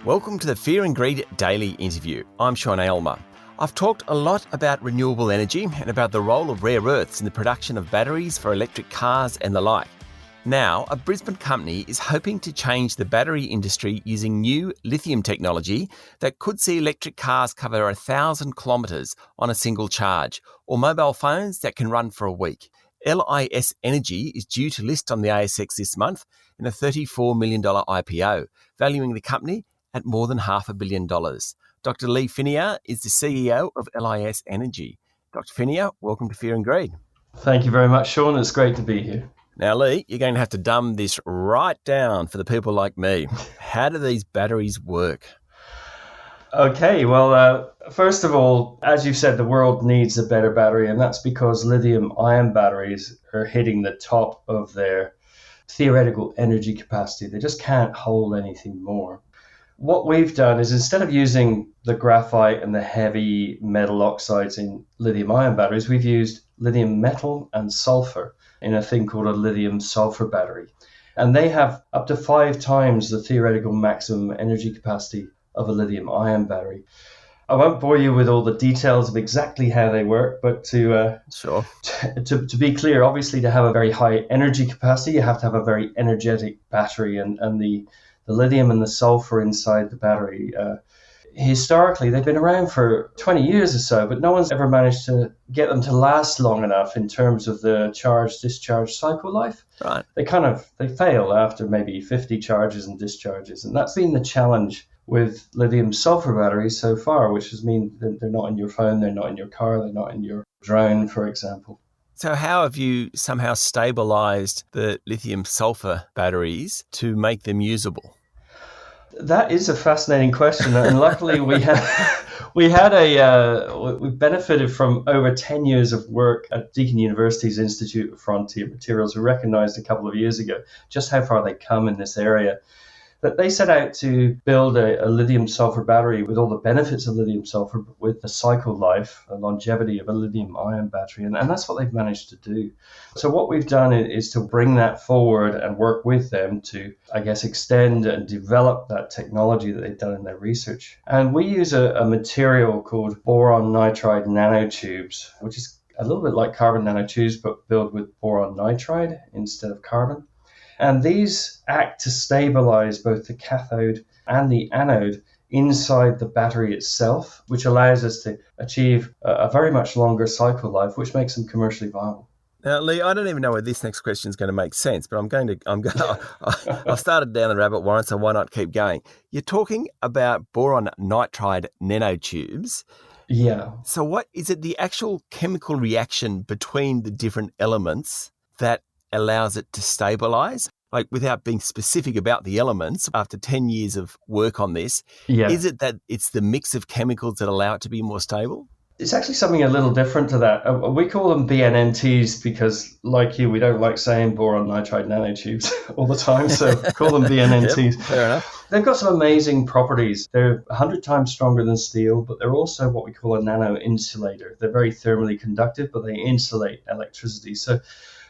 Welcome to the Fear and Greed Daily Interview. I'm Sean Aylmer. I've talked a lot about renewable energy and about the role of rare earths in the production of batteries for electric cars and the like. Now, a Brisbane company is hoping to change the battery industry using new lithium technology that could see electric cars cover 1,000 kilometres on a single charge, or mobile phones that can run for a week. LIS Energy is due to list on the ASX this month in a $34 million IPO, valuing the company at more than $500 million. Dr Lee Finniear is the CEO of LIS Energy. Dr Finniear, welcome to Fear and Greed. Thank you very much, Sean. It's great to be here. Now, Lee, you're going to have to dumb this right down for the people like me. How do these batteries work? Okay, well, first of all, as you've said, the world needs a better battery, and that's because lithium-ion batteries are hitting the top of their theoretical energy capacity. They just can't hold anything more. What we've done is, instead of using the graphite and the heavy metal oxides in lithium-ion batteries, we've used lithium metal and sulfur in a thing called a lithium sulfur battery. And they have up to 5 times the theoretical maximum energy capacity of a lithium-ion battery. I won't bore you with all the details of exactly how they work, but to be clear, obviously to have a very high energy capacity, you have to have a very energetic battery, and the lithium and the sulfur inside the battery, historically, they've been around for 20 years or so, but no one's ever managed to get them to last long enough in terms of the charge-discharge cycle life. Right. They fail after maybe 50 charges and discharges, and that's been the challenge with lithium-sulfur batteries so far, which has mean that they're not in your phone, they're not in your car, they're not in your drone, for example. So how have you somehow stabilised the lithium-sulfur batteries to make them usable? That is a fascinating question, and luckily we benefited from over 10 years of work at Deakin University's Institute of Frontier Materials, who recognized a couple of years ago just how far they'd come in this area. That they set out to build a lithium-sulfur battery with all the benefits of lithium-sulfur, with the cycle life, the longevity of a lithium-ion battery, and that's what they've managed to do. So what we've done is to bring that forward and work with them to, I guess, extend and develop that technology that they've done in their research. And we use a material called boron nitride nanotubes, which is a little bit like carbon nanotubes, but built with boron nitride instead of carbon. And these act to stabilize both the cathode and the anode inside the battery itself, which allows us to achieve a very much longer cycle life, which makes them commercially viable. Now, Lee, I don't even know where this next question is going to make sense, but I've started down the rabbit warren, so why not keep going? You're talking about boron nitride nanotubes. Yeah. So what is it, the actual chemical reaction between the different elements that allows it to stabilize? Like, without being specific about the elements, after 10 years of work on this, Is it that it's the mix of chemicals that allow it to be more stable? It's actually something a little different to that. We call them BNNTs because, like you, we don't like saying boron nitride nanotubes all the time, so call them BNNTs. Yep, fair enough. They've got some amazing properties. They're 100 times stronger than steel, but they're also what we call a nano insulator. They're very thermally conductive, but they insulate electricity. So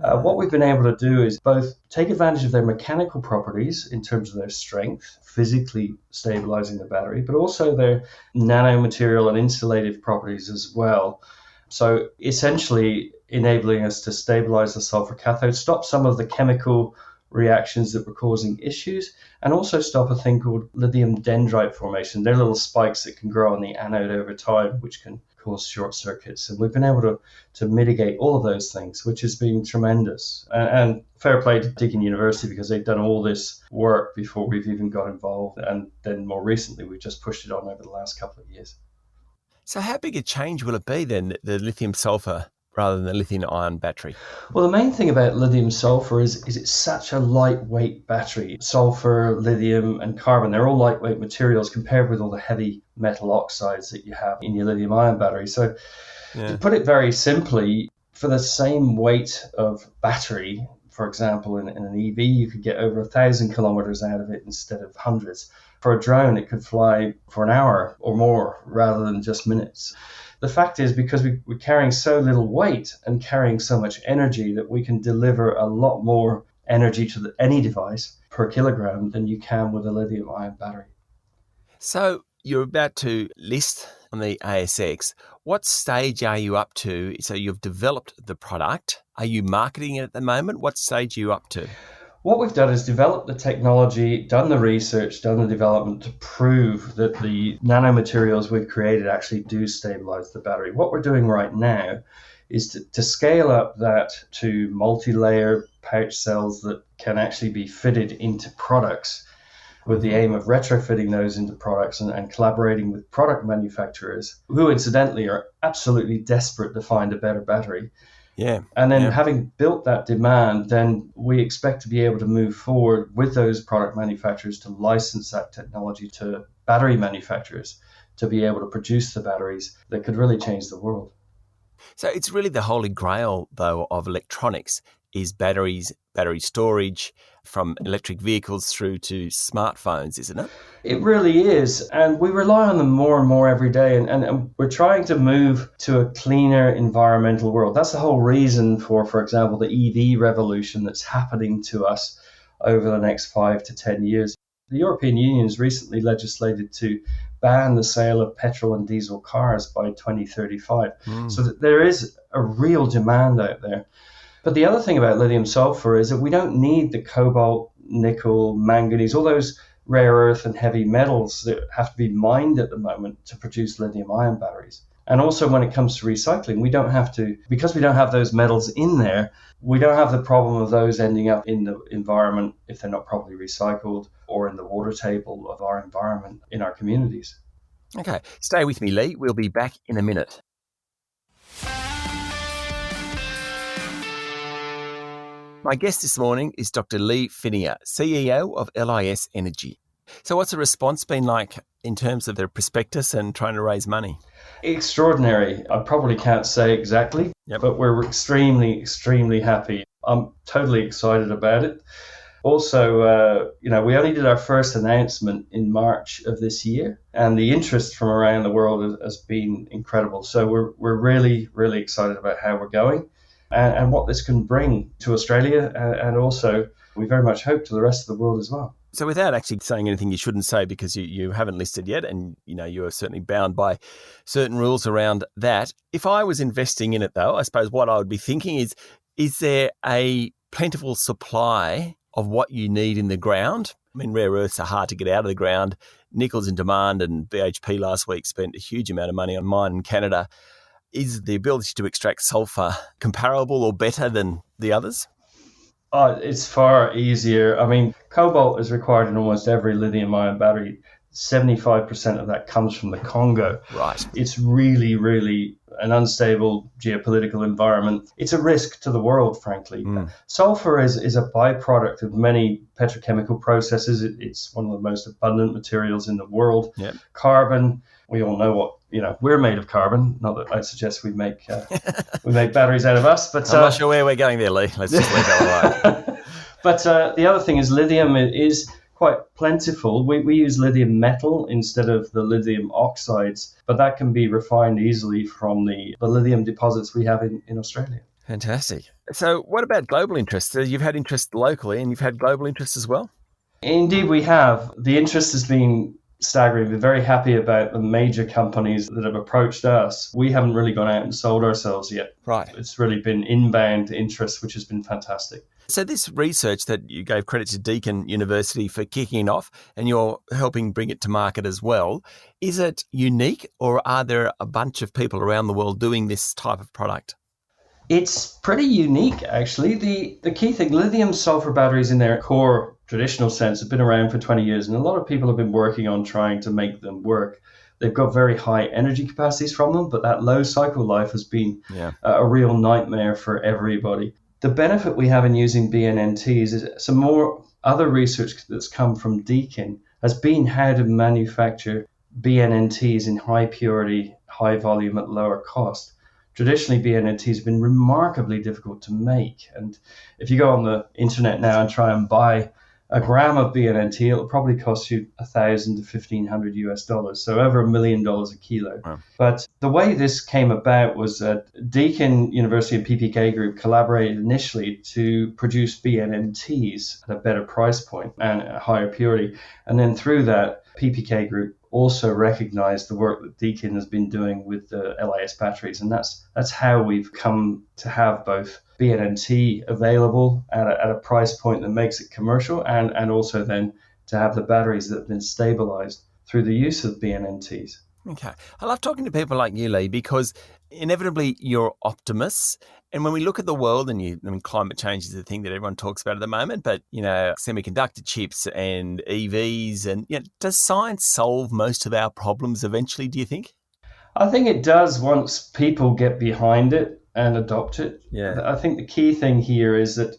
what we've been able to do is both take advantage of their mechanical properties in terms of their strength, physically stabilizing the battery, but also their nanomaterial and insulative properties as well. So essentially enabling us to stabilize the sulfur cathode, stop some of the chemical reactions that were causing issues, and also stop a thing called lithium dendrite formation. They're little spikes that can grow on the anode over time, which can cause short circuits. And we've been able to mitigate all of those things, which has been tremendous. And fair play to Deakin University, because they've done all this work before we've even got involved. And then more recently, we've just pushed it on over the last couple of years. So how big a change will it be then, the lithium sulfur rather than the lithium-ion battery? Well, the main thing about lithium-sulfur is it's such a lightweight battery. Sulfur, lithium, and carbon, they're all lightweight materials compared with all the heavy metal oxides that you have in your lithium-ion battery. So to put it very simply, for the same weight of battery, for example, in an EV, you could get over 1,000 kilometers out of it instead of hundreds. For a drone, it could fly for an hour or more rather than just minutes. The fact is, because we're carrying so little weight and carrying so much energy, that we can deliver a lot more energy to any device per kilogram than you can with a lithium-ion battery. So you're about to list on the ASX. What stage are you up to? So you've developed the product. Are you marketing it at the moment? What stage are you up to? What we've done is developed the technology, done the research, done the development to prove that the nanomaterials we've created actually do stabilize the battery. What we're doing right now is to scale up that to multi-layer pouch cells that can actually be fitted into products, with the aim of retrofitting those into products and collaborating with product manufacturers who incidentally are absolutely desperate to find a better battery. Yeah. And then having built that demand, then we expect to be able to move forward with those product manufacturers to license that technology to battery manufacturers to be able to produce the batteries that could really change the world. So it's really the holy grail, though, of electronics is batteries, battery storage, from electric vehicles through to smartphones, isn't it? It really is. And we rely on them more and more every day. And we're trying to move to a cleaner environmental world. That's the whole reason for example, the EV revolution that's happening to us over the next 5 to 10 years. The European Union has recently legislated to ban the sale of petrol and diesel cars by 2035. So that there is a real demand out there. But the other thing about lithium sulfur is that we don't need the cobalt, nickel, manganese, all those rare earth and heavy metals that have to be mined at the moment to produce lithium ion batteries. And also when it comes to recycling, we don't have to, because we don't have those metals in there, we don't have the problem of those ending up in the environment if they're not properly recycled or in the water table of our environment in our communities. Okay, stay with me, Lee. We'll be back in a minute. My guest this morning is Dr Lee Finniear, CEO of LIS Energy. So what's the response been like in terms of their prospectus and trying to raise money? Extraordinary. I probably can't say exactly, but we're extremely, extremely happy. I'm totally excited about it. Also, we only did our first announcement in March of this year, and the interest from around the world has been incredible. So we're really, really excited about how we're going. And what this can bring to Australia, and also we very much hope to the rest of the world as well. So without actually saying anything you shouldn't say, because you haven't listed yet, and you are certainly bound by certain rules around that. If I was investing in it, though, I suppose what I would be thinking is there a plentiful supply of what you need in the ground? I mean, rare earths are hard to get out of the ground. Nickel's in demand, and BHP last week spent a huge amount of money on mine in Canada. Is the ability to extract sulfur comparable or better than the others? It's far easier. I mean, cobalt is required in almost every lithium-ion battery. 75% of that comes from the Congo. Right. It's really, really an unstable geopolitical environment. It's a risk to the world, frankly. Sulfur is a byproduct of many petrochemical processes. It's one of the most abundant materials in the world. Yep. Carbon, we all know what, we're made of carbon. Not that I suggest we make batteries out of us, but I'm not sure where we're going there, Lee. Let's just leave that alone. But the other thing is lithium is quite plentiful. We use lithium metal instead of the lithium oxides, but that can be refined easily from the lithium deposits we have in Australia. Fantastic. So what about global interest? So you've had interest locally and you've had global interest as well? Indeed, we have. The interest has been staggering. We're very happy about the major companies that have approached us. We haven't really gone out and sold ourselves yet. Right. It's really been inbound interest, which has been fantastic. So this research that you gave credit to Deakin University for kicking off, and you're helping bring it to market as well, is it unique, or are there a bunch of people around the world doing this type of product? It's pretty unique, actually. The key thing, lithium sulfur batteries in their core traditional sense have been around for 20 years, and a lot of people have been working on trying to make them work. They've got very high energy capacities from them, but that low cycle life has been a real nightmare for everybody. The benefit we have in using BNNTs is some more other research that's come from Deakin has been how to manufacture BNNTs in high purity, high volume at lower cost. Traditionally, BNNTs have been remarkably difficult to make. And if you go on the internet now and try and buy a gram of BNNT, it'll probably cost you $1,000 to $1,500 US, so over $1 million a kilo. Wow. But the way this came about was that Deakin University and PPK Group collaborated initially to produce BNNTs at a better price point and a higher purity. And then through that, PPK Group also recognize the work that Deakin has been doing with the LIS batteries. And that's how we've come to have both BNNT available at a price point that makes it commercial, and also then to have the batteries that have been stabilized through the use of BNNTs. Okay. I love talking to people like you, Lee, because inevitably you're optimists. And when we look at the world, climate change is the thing that everyone talks about at the moment, but, semiconductor chips and EVs, and does science solve most of our problems eventually, do you think? I think it does once people get behind it and adopt it. Yeah. I think the key thing here is that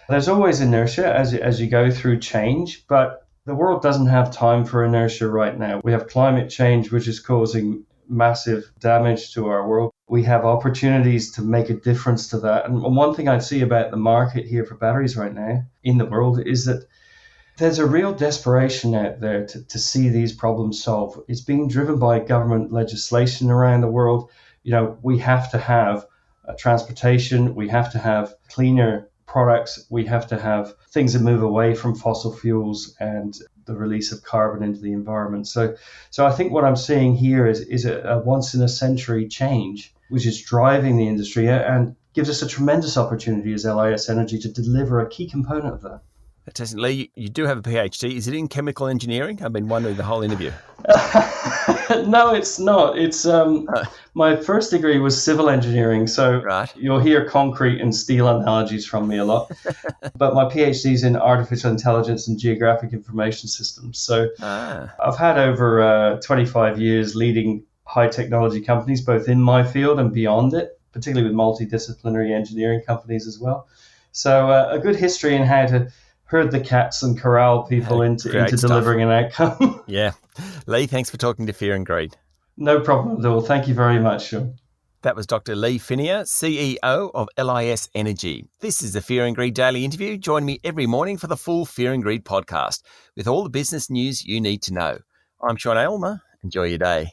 there's always inertia as you go through change, but the world doesn't have time for inertia right now. We have climate change, which is causing massive damage to our world. We have opportunities to make a difference to that. And one thing I'd see about the market here for batteries right now in the world is that there's a real desperation out there to see these problems solved. It's being driven by government legislation around the world. We have to have transportation, we have to have cleaner products, we have to have things that move away from fossil fuels and the release of carbon into the environment. So I think what I'm seeing here is a once in a century change, which is driving the industry and gives us a tremendous opportunity as LIS Energy to deliver a key component of that. Fantastic. Lee, you do have a PhD. Is it in chemical engineering? I've been wondering the whole interview. No, it's not. It's my first degree was civil engineering, so right. You'll hear concrete and steel analogies from me a lot. But my PhD is in artificial intelligence and geographic information systems. So I've had over 25 years leading high technology companies, both in my field and beyond it, particularly with multidisciplinary engineering companies as well. So a good history in how to herd the cats and corral people into delivering an outcome. Yeah. Lee, thanks for talking to Fear and Greed. No problem at all. Thank you very much, Sean. That was Dr. Lee Finniear, CEO of LIS Energy. This is the Fear and Greed Daily Interview. Join me every morning for the full Fear and Greed podcast with all the business news you need to know. I'm Sean Aylmer. Enjoy your day.